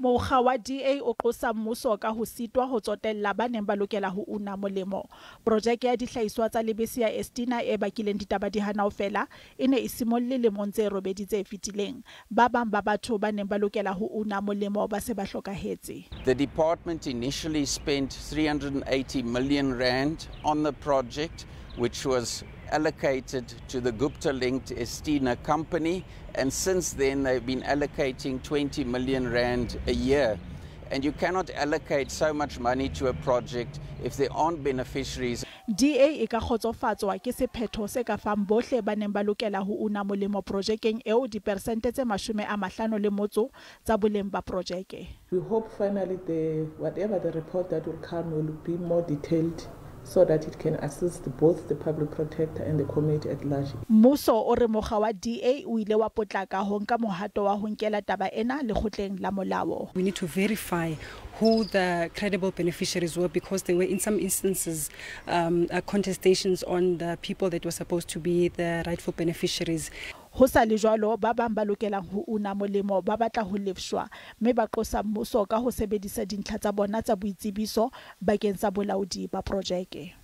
Mokga wa DA o qosa mmuso ka ho sitwa ho tsotella ba neng ba lokela ho una molemo. Projeke ya dihlahiswa tsa lebese ya Estina e bakileng ditaba di hana fela e ne e simolle lemong tse robedi tse fetileng. Ba bang ba batho ba neng ba lokela ho una molemo ba se ba hlokahetse. The department initially spent 380 million rand on the project, which was allocated to the Gupta-linked Estina company, and since then they've been allocating 20 million rand a year. And you cannot allocate so much money to a project if there aren't beneficiaries. DA e ka khotsofatswa ke sephetho se ka fang bohle ba neng ba lokela ho una molemo projekeng eo dipersente tse 50 tsa boleng ba projeke. We hope finally whatever the report that will come will be more detailed, so that it can assist both the public protector and the community at large. Mmuso o re mokga wa DA o ile wa potlaka ho nka mohato wa ho nkela taba ena lekgotleng la molao. We need to verify who the credible beneficiaries were, because there were in some instances contestations on the people that were supposed to be the rightful beneficiaries. Ho sa le jwalo ba bang ba lokelang ho una molemo ba batla ho lefshwa mme ba qosa mmuso ka ho sebedisa dintlha tsa bona tsa boitsebiso bakeng sa bolaodi ba projeke.